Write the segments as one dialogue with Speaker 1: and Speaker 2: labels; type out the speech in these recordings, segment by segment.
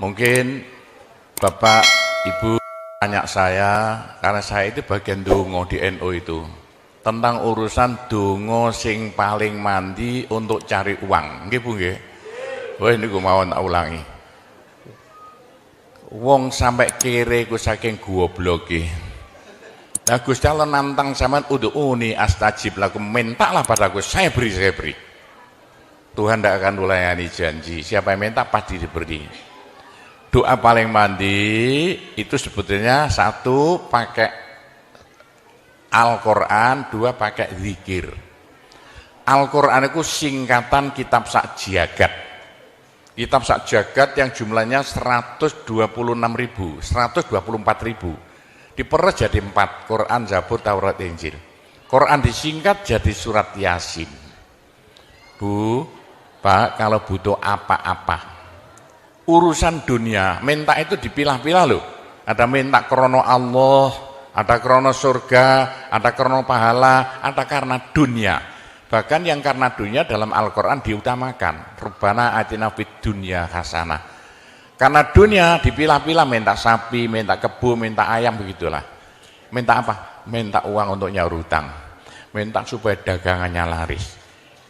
Speaker 1: Mungkin Bapak, Ibu tanya saya, karena saya itu bagian dongo di NU itu, tentang urusan dongo sing paling mandi untuk cari uang. Nggih Bu nggih? Wah niku mawon tak ulangi. Wong sampai kere ku saking gobloke. Nah Gusti Allah nantang sampean ud'uni astajib lakum, mintalah padaku, saya beri. Tuhan tidak akan melayani janji. Siapa yang minta pasti diberi. Doa paling mandi itu sebetulnya satu pakai Al-Quran, dua pakai zikir. Al-Quran itu singkatan kitab sak jagat. Kitab sak jagat yang jumlahnya 124.000. Diperes jadi 4, Quran, Zabur, Taurat, Injil. Quran disingkat jadi surat Yasin. Bu, Pak, kalau butuh apa-apa urusan dunia, minta itu dipilah-pilah loh. Ada minta krono Allah, ada krono surga, ada krono pahala, ada karena dunia. Bahkan yang karena dunia dalam Al-Quran diutamakan. Rabbana atina fid dunya hasanah. Karena dunia dipilah-pilah, minta sapi, minta kebo, minta ayam, begitulah. Minta apa? Minta uang untuk nyaur hutang. Minta supaya dagangannya laris.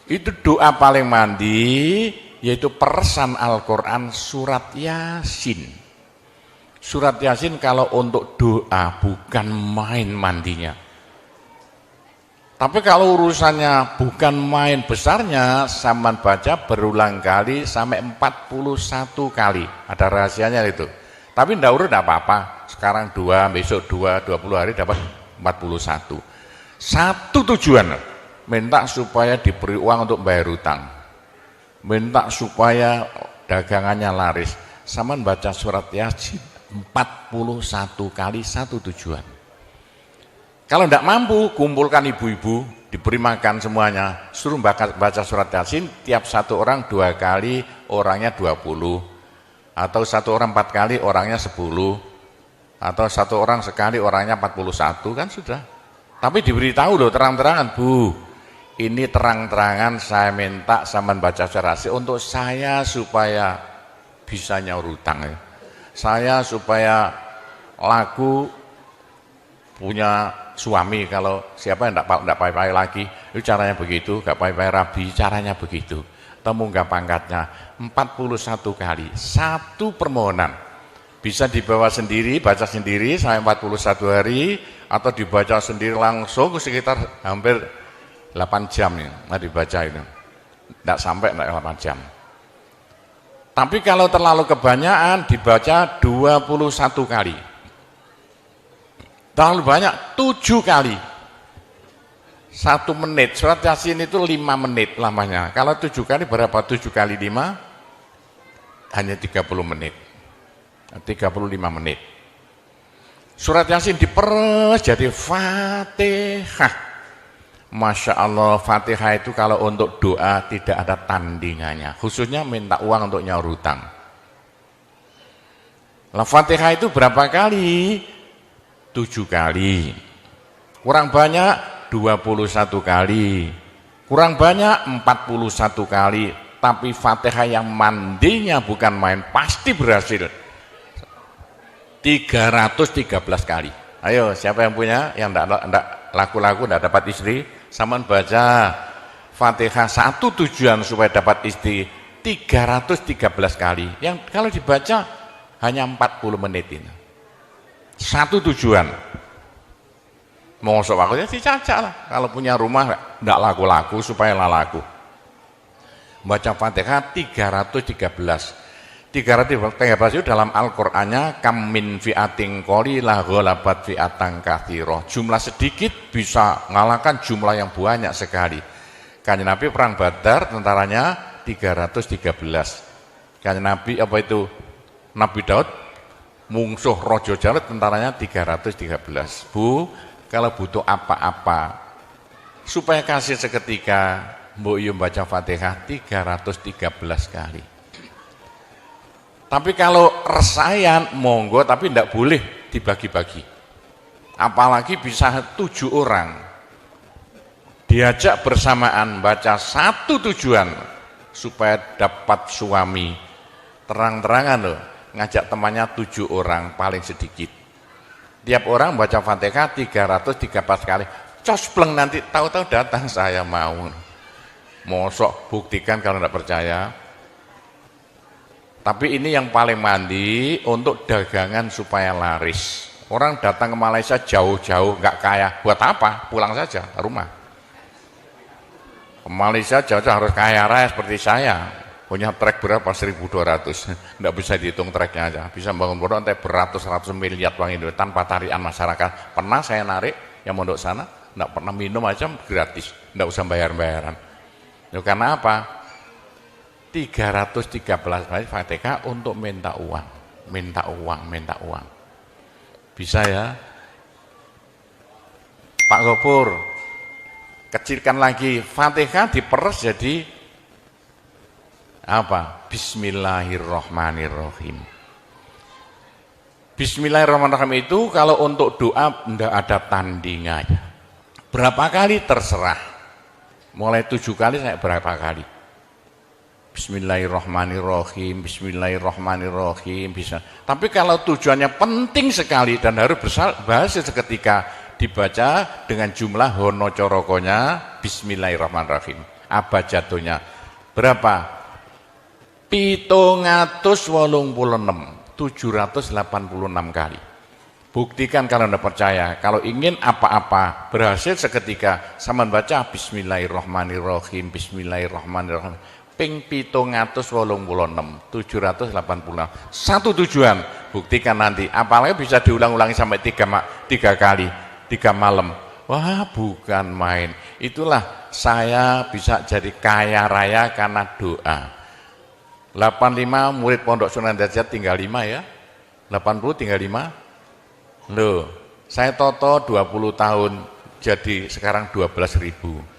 Speaker 1: Itu doa paling mandi, yaitu peresan Al-Quran surat Yasin. Surat Yasin kalau untuk doa bukan main mandinya. Tapi kalau urusannya bukan main besarnya, sampean baca berulang kali sampai 41 kali. Ada rahasianya itu. Tapi ndak urut ndak apa-apa. Sekarang 2, besok 2, 20 hari dapat 41. Satu tujuan, minta supaya diberi uang untuk bayar hutang. Minta supaya dagangannya laris. Sama baca surat Yasin 41 kali, satu tujuan. Kalau tidak mampu, kumpulkan ibu-ibu, diberi makan semuanya, suruh baca surat Yasin, tiap satu orang 2 kali, orangnya 20. Atau satu orang 4 kali, orangnya 10. Atau satu orang sekali, orangnya 41, kan sudah. Tapi diberitahu loh terang-terangan, Bu, ini terang-terangan saya minta sampean baca surat Yasin untuk saya supaya bisa nyaur hutang ya. Saya supaya laku punya suami, kalau siapa yang enggak pai-pai lagi, itu caranya begitu, enggak pai-pai rabi, caranya begitu. Temu enggak pangkatnya 41 kali, satu permohonan. Bisa dibawa sendiri, baca sendiri sampai 41 hari, atau dibaca sendiri langsung sekitar hampir 8 jam ya, dibaca itu. Tidak sampai 8 jam. Tapi kalau terlalu kebanyakan dibaca 21 kali. Terlalu banyak 7 kali. 1 menit. Surat Yasin itu 5 menit lamanya. Kalau 7 kali berapa? 7 kali 5 hanya 30 menit. 35 menit. Surat Yasin diperes jadi Fatihah. Masya Allah, Fatihah itu kalau untuk doa tidak ada tandingannya, khususnya minta uang untuk nyaur hutang. Lah Fatihah itu berapa kali? 7 kali. Kurang banyak 21 kali. Kurang banyak 41 kali. Tapi Fatihah yang mandinya bukan main, pasti berhasil 313 kali. Ayo, siapa yang punya, yang enggak laku-laku, enggak dapat istri, saman baca Fatihah, satu tujuan supaya dapat istri 313 kali. Yang kalau dibaca hanya 40 menit ini. Satu tujuan. Mosok waktunya dicacak lah. Kalau punya rumah enggak laku-laku supaya laku. Baca Fatihah 313. 313 itu dalam Al-Qur'annya kam min fi'atin qalilah ghalabat fi'atan katsirah. Jumlah sedikit bisa mengalahkan jumlah yang banyak sekali. Kanjeng Nabi perang Badar tentaranya 313. Kanjeng Nabi apa itu? Nabi Daud mungsuh Raja Jalut tentaranya 313. Bu, kalau butuh apa-apa supaya kasih seketika, mbok yo baca Fatihah 313 kali. Tapi kalau resayan monggo, tapi tidak boleh dibagi-bagi. Apalagi bisa 7 orang diajak bersamaan baca satu tujuan supaya dapat suami. Terang-terangan loh, ngajak temannya 7 orang paling sedikit. Tiap orang baca Fatihah 313 kali. Cospleng nanti tahu-tahu datang saya mau. Mosok buktikan kalau tidak percaya. Tapi ini yang paling mandi untuk dagangan supaya laris. Orang datang ke Malaysia jauh-jauh nggak kaya, buat apa? Pulang saja ke rumah. Ke Malaysia jauh-jauh harus kaya raya seperti saya. Punya trek berapa? 1.200. Nggak bisa dihitung treknya aja. Bisa bangun pondok sampai beratus-ratus miliar uang Indonesia tanpa tarian masyarakat. Pernah saya narik yang mondok sana, nggak pernah minum aja gratis, nggak usah bayar-bayaran. Ya, karena apa? 313 kali Fatihah untuk minta uang, minta uang, minta uang. Bisa ya? Pak Gopur, kecilkan lagi, Fatihah diperes jadi apa? Bismillahirrahmanirrahim. Bismillahirrahmanirrahim itu kalau untuk doa tidak ada tandingannya. Berapa kali terserah. Mulai 7 kali saya berapa kali. Bismillahirrahmanirrahim, Bismillahirrahmanirrahim bisa. Tapi kalau tujuannya penting sekali dan harus berhasil seketika dibaca dengan jumlah hono corokonya Bismillahirrahmanirrahim. Abjadnya berapa? 786 kali. Buktikan kalau Anda percaya. Kalau ingin apa-apa berhasil seketika, sama baca Bismillahirrahmanirrahim, Bismillahirrahmanirrahim. Ping 786. Satu tujuan, buktikan nanti. Apalagi bisa diulang-ulangi sampai 3 kali, 3 malam. Wah, bukan main. Itulah saya bisa jadi kaya raya karena doa. 85 murid Pondok Sunan Derajat tinggal 5 ya. 80 tinggal 5. Loh, saya toto 20 tahun jadi sekarang 12.000.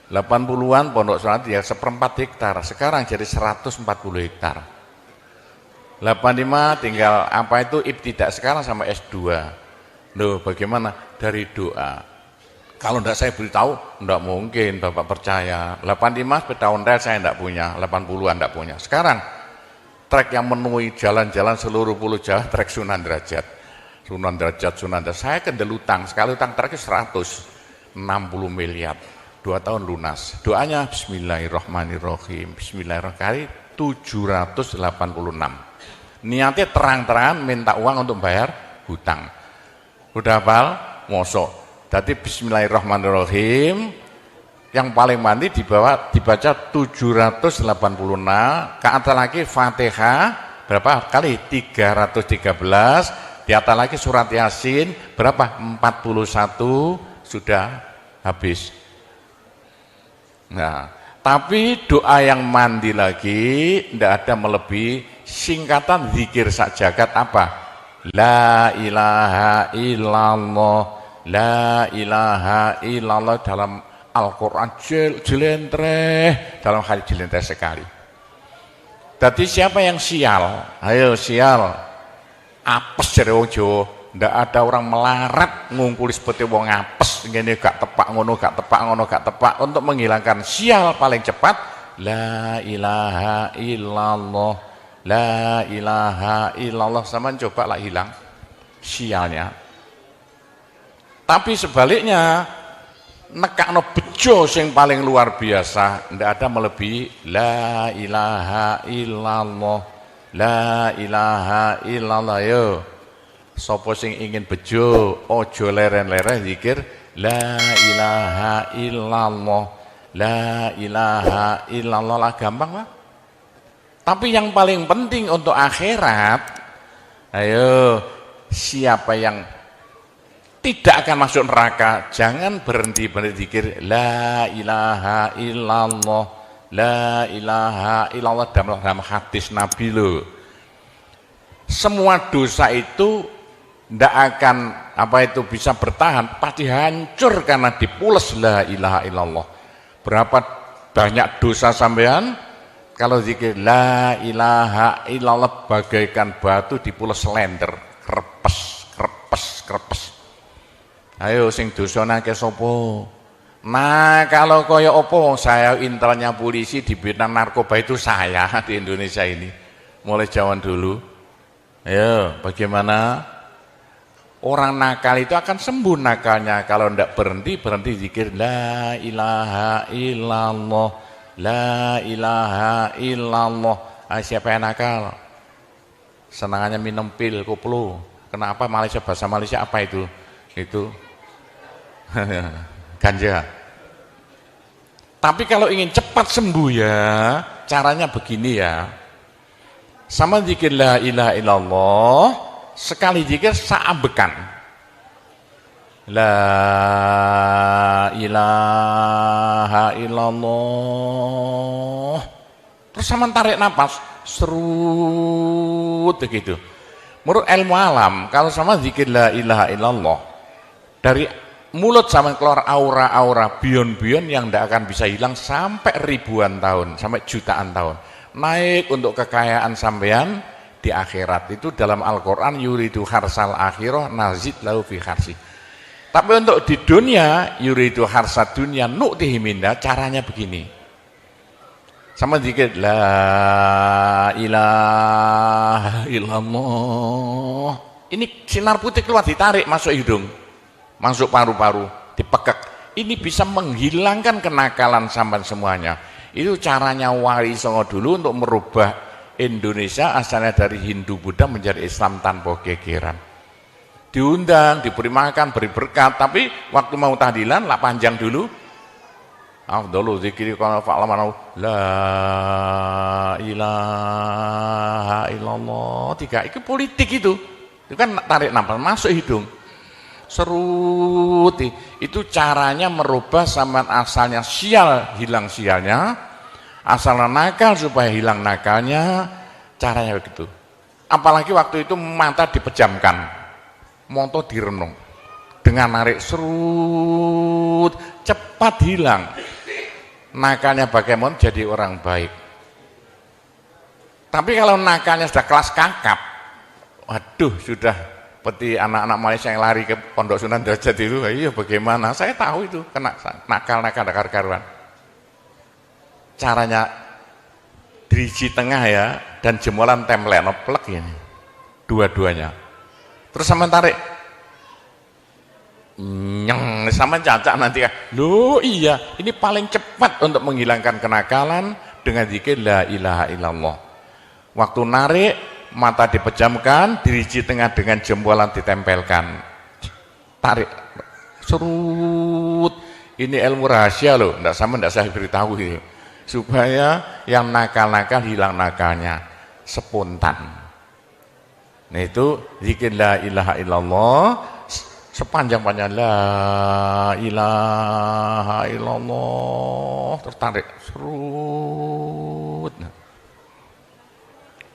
Speaker 1: 80-an Pondok Sunan ya 1/4 hektar, sekarang jadi 140 hektar. 85 tinggal apa itu ibtidak sekarang sama S2. Loh, bagaimana? Dari doa. Kalau tidak saya beritahu, tidak mungkin Bapak percaya. 85 sepeda ontel saya tidak punya, 80-an tidak punya. Sekarang, trek yang menemui jalan-jalan seluruh pulau Jawa, trek Sunan Derajat. Sunan Derajat. Saya kendelutang, sekali utang treknya 160 miliar. 2 tahun lunas. Doanya Bismillahirrahmanirrahim. Bismillahirrahmanirrahim. 786. Niatnya terang-terangan minta uang untuk bayar hutang. Udah hafal? Mosok. Jadi Bismillahirrahmanirrahim yang paling mandi dibaca 786, ke atas lagi Fatihah berapa kali? 313, di atas lagi surat Yasin berapa? 41, sudah habis. Nah, tapi doa yang mandi lagi tidak ada melebihi singkatan zikir sajagat apa? La ilaha illallah. La ilaha illallah dalam Al-Quran jelentreh, dalam hadis jelentreh sekali. Jadi siapa yang sial? Ayo sial. Apes dari wong Jawa. Ndak ada orang melarat ngungkuli seperti wong apes. Ngene gak tepak ngono, gak tepak ngono, gak tepak. Untuk menghilangkan sial paling cepat, la ilaha illallah. La ilaha illallah. Sama coba lah hilang sialnya. Tapi sebaliknya nekakno bejo sing paling luar biasa, ndak ada melebihi la ilaha illallah. La ilaha illallah. Yo. Sapa sing ingin bejo, ojo leren-leren zikir la ilaha illallah. La ilaha illallah lah gampang lah. Tapi yang paling penting untuk akhirat, ayo siapa yang tidak akan masuk neraka, jangan berhenti berzikir la ilaha illallah. La ilaha illallah dalam hadis Nabi loh. Semua dosa itu tidak akan bisa bertahan, pasti hancur karena dipules la ilaha illallah. Berapa banyak dosa sampean kalau zikir la ilaha illallah bagaikan batu dipules lender, krepes, krepes, krepes. Ayo sing dosane akeh sapa? Nah, kalau kaya apa saya intelnya polisi di bidang narkoba itu saya di Indonesia ini. Mulai zaman dulu. Ayo, bagaimana? Orang nakal itu akan sembuh nakalnya kalau tidak berhenti zikir la ilaha illallah, la ilaha illallah. Siapa yang nakal? Senangannya minum pil, koplo. Kenapa Malaysia, bahasa Malaysia apa itu? Itu ganja. Tapi kalau ingin cepat sembuh ya, caranya begini ya. Sama zikir la ilaha illallah, sekali zikir saambekan. La ilaha illallah. Terus sama tarik nafas, serut begitu. Menurut ilmu alam, kalau sama zikir la ilaha illallah, dari mulut sama keluar aura-aura bion-bion yang tidak akan bisa hilang sampai ribuan tahun, sampai jutaan tahun. Naik untuk kekayaan sampean di akhirat. Itu dalam Al-Quran, yuridu harsal akhirah nazid lahu fi harsi. Tapi untuk di dunia, yuridu harsad dunia nu'tihi minda, caranya begini. Sama dikit la ilaha illallah. Ini sinar putih keluar, ditarik masuk hidung, masuk paru-paru, dipekek. Ini bisa menghilangkan kenakalan sampai semuanya. Itu caranya Wali Songo dulu untuk merubah Indonesia asalnya dari Hindu Buddha menjadi Islam tanpa gegeran. Diundang, diberi makan, beri berkat, tapi waktu mau tahlilan lah panjang dulu. Afdalu zikri kana fa'laman la ilaha illallah. Tiga, itu politik itu. Itu kan tarik nafas masuk hidung. Serut. Itu caranya merubah sampean asalnya sial, hilang sialnya. Asalnya nakal supaya hilang nakalnya. Caranya begitu. Apalagi waktu itu mata dipejamkan. Monto direnung. Dengan narik serut, cepat hilang. Nakalnya bagaimana jadi orang baik. Tapi kalau nakalnya sudah kelas kakap, waduh sudah seperti anak-anak Malaysia yang lari ke Pondok Sunan Derajat itu, iya bagaimana? Saya tahu itu kena nakal-nakal karuan. Caranya diriji tengah ya, dan jemulan template plek ini, dua-duanya. Terus sama tarik, nyeng sama cacak nanti kan. Loh iya, ini paling cepat untuk menghilangkan kenakalan dengan zikir la ilaha illallah. Waktu narik, mata dipejamkan, diriji tengah dengan jempolan ditempelkan. Tarik, serut. Ini ilmu rahasia loh, enggak saya beritahu itu. Supaya yang nakal-nakal hilang nakalnya spontan. Nah itu zikir la ilaha illallah. Sepanjang-panjang la ilaha illallah, tertarik serut.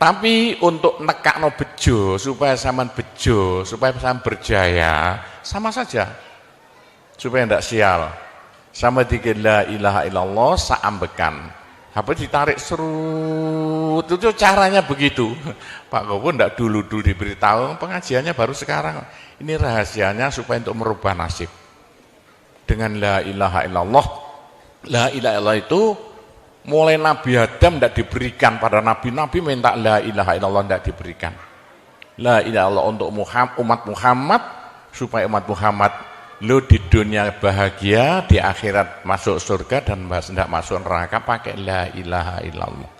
Speaker 1: Tapi untuk nekakno bejo, supaya sampean bejo, supaya sampean berjaya, sama saja. Supaya tidak sial. Sama dikir la ilaha illallah saambekan. Apa ditarik serut, itu caranya begitu. Pak Gowo tidak dulu diberitahu, pengajiannya baru sekarang. Ini rahasianya supaya untuk merubah nasib. Dengan la ilaha illallah. La ilaha illallah itu mulai Nabi Adam tidak diberikan pada nabi-nabi minta la ilaha illallah tidak diberikan. La ilaha illallah untuk umat Muhammad supaya umat Muhammad lo di dunia bahagia, di akhirat masuk surga dan tidak masuk neraka pakai la ilaha illallah.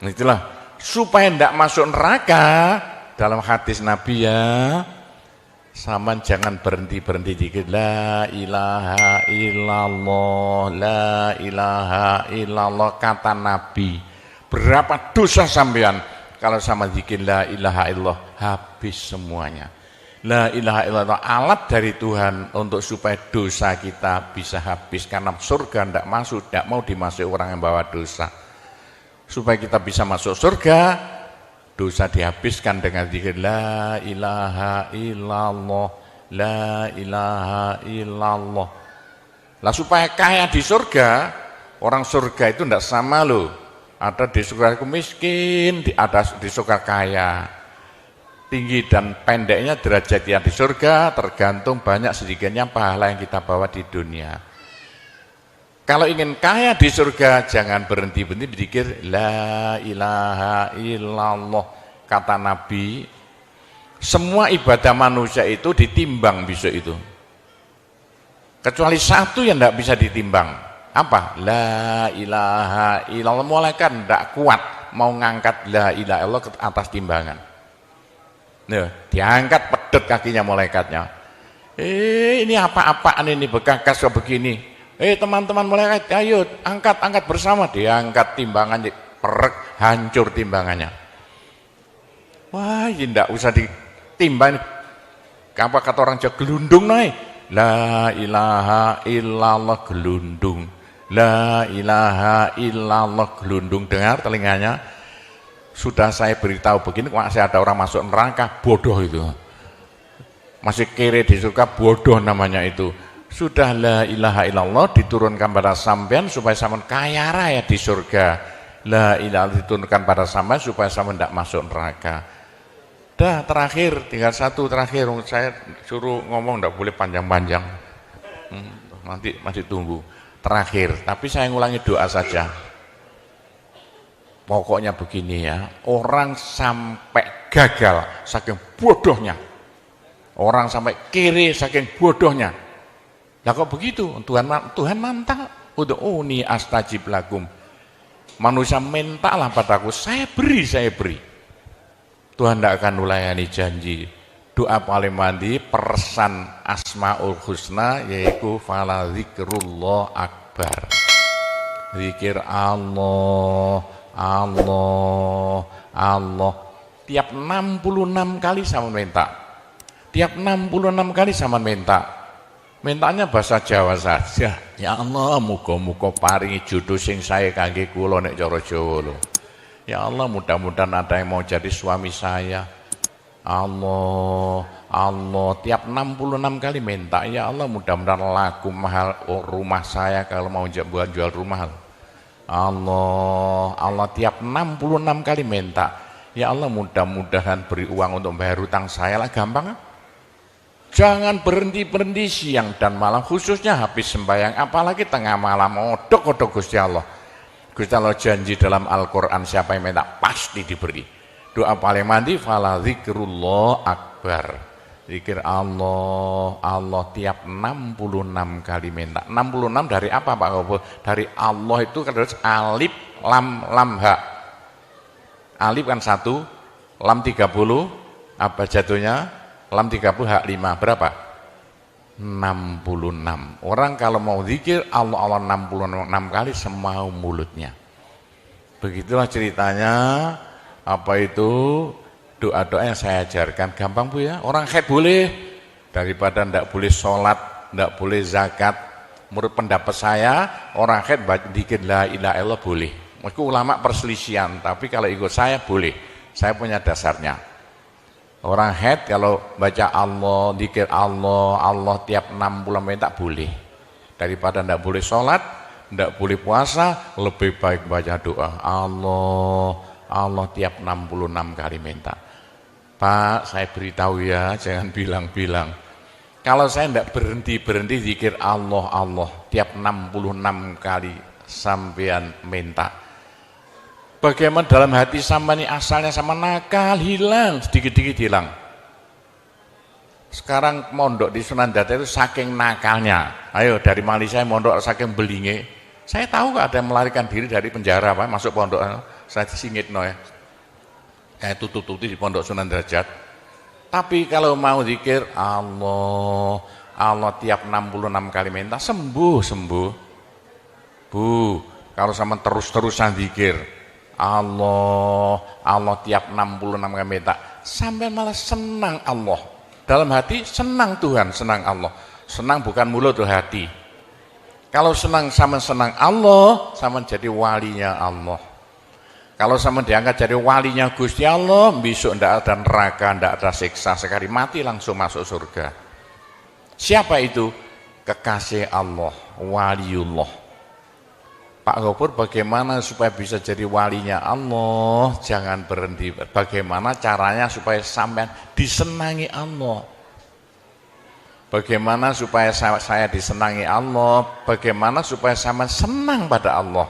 Speaker 1: Itulah supaya tidak masuk neraka. Dalam hadis Nabi ya, sama jangan berhenti dikit la ilaha illallah, la ilaha illallah kata Nabi. Berapa dosa sampean kalau sama zikir la ilaha illallah habis semuanya. La ilaha illallah alat dari Tuhan untuk supaya dosa kita bisa habis, karena surga tidak masuk, tidak mau dimasuki orang yang bawa dosa. Supaya kita bisa masuk surga, dosa dihabiskan dengan zikir la ilaha illallah, la ilaha illallah. Lah supaya kaya di surga, orang surga itu tidak sama loh. Ada di surga miskin, ada di surga kaya. Tinggi dan pendeknya derajat yang di surga tergantung banyak sedikitnya pahala yang kita bawa di dunia. Kalau ingin kaya di surga, jangan berhenti berzikir la ilaha illallah. kata Nabi, semua ibadah manusia itu ditimbang besok itu. Kecuali satu yang tidak bisa ditimbang. Apa? La ilaha illallah. Malaikat tidak kuat mau ngangkat la ilaha illallah ke atas timbangan. Nah, diangkat pedet kakinya malaikatnya. Ini apa-apaan ini bekas kok begini. Teman-teman malaikat, ayo angkat bersama. Diangkat timbangannya, perek, hancur timbangannya. Wah, ini tidak usah ditimbang. Apa kata orang Jawa, gelundung naik. La ilaha illallah gelundung. La ilaha illallah gelundung. Dengar telinganya. Sudah saya beritahu begini, masih ada orang masuk neraka, bodoh itu. Masih kere di surga, bodoh namanya itu. Sudah la ilaha illallah diturunkan pada sampean supaya sampean kaya raya di surga. La ilaha diturunkan pada sampean supaya sampean tidak masuk neraka. Dah terakhir, tinggal satu terakhir. Saya suruh ngomong tidak boleh panjang-panjang. Nanti masih tunggu. Terakhir, tapi saya ngulangi doa saja. Pokoknya begini ya, orang sampai gagal saking bodohnya. Orang sampai kiri saking bodohnya. Lah kok begitu? Tuhan mantap. Ud'uni astajib lakum. Manusia mintalah padaku, saya beri. Tuhan tidak akan melayani janji. Doa paling mandi persan Asmaul Husna yaitu fala zikrullah akbar. Zikir Allah. Tiap 66 kali sama minta. Tiap 66 kali sama minta. Mintanya bahasa Jawa saja. Ya Allah, muga-muga paringi jodoh sing sae kangge kula nek cara Jawa lho. Ya Allah, mudah-mudahan ada yang mau jadi suami saya. Allah, tiap 66 kali minta. Ya Allah, mudah-mudahan laku mahal rumah saya kalau mau jual rumah. Allah tiap 66 kali minta. Ya Allah, mudah-mudahan beri uang untuk bayar hutang saya lah, gampang kan? Jangan berhenti siang dan malam, khususnya habis sembahyang, apalagi tengah malam. Odok Gusti Allah. Gusti Allah janji dalam Al-Quran, siapa yang minta pasti diberi. Doa paling mandi fala zikrullah akbar. Zikir Allah tiap 66 kali minta. 66 dari apa Pak Gopur? Dari Allah itu kan alif lam ha. Alif kan 1, lam 30, apa jatuhnya? Lam 30 hak 5, berapa? 66. Orang kalau mau zikir Allah 66 kali semau mulutnya. Begitulah ceritanya. Apa itu doa-doa yang saya ajarkan, gampang Bu ya. Orang haid boleh, daripada ndak boleh sholat, ndak boleh zakat. Menurut pendapat saya, orang haid zikir la ilaha illallah boleh. Mungkin ulama perselisihan, tapi kalau ikut saya boleh. Saya punya dasarnya. Orang haid kalau baca Allah, zikir Allah tiap 60 menit tak boleh. Daripada ndak boleh sholat, ndak boleh puasa, lebih baik baca doa Allah tiap 66 kali minta. Pak, saya beritahu ya, jangan bilang-bilang. Kalau saya tidak berhenti zikir Allah tiap 66 kali sampean minta. Bagaimana dalam hati sampean ini asalnya sama nakal, hilang, sedikit-sedikit hilang. Sekarang mondok di Sunan Data itu saking nakalnya. Ayo dari Malaysia mondok saking belinge. Saya tahu kok ada yang melarikan diri dari penjara, Pak, masuk pondok. Saya disingit ya. Kayak tutup-tutup di pondok Sunan Derajat. Tapi kalau mau zikir Allah tiap 66 kali minta sembuh. Bu, kalau sama terus-terusan zikir Allah tiap 66 kali minta, sampai malah senang Allah. Dalam hati senang Tuhan, senang Allah. Senang bukan mulut tuh hati. Kalau senang sama senang Allah, sama jadi walinya Allah. Kalau sama diangkat jadi walinya Gusti Allah, besok ndak ada neraka, ndak ada siksa, sekali mati langsung masuk surga. Siapa itu? Kekasih Allah, waliullah. Pak Gopur, bagaimana supaya bisa jadi walinya Allah? Jangan berhenti. Bagaimana caranya supaya sampean disenangi Allah? Bagaimana supaya saya disenangi Allah? Bagaimana supaya sampean senang pada Allah?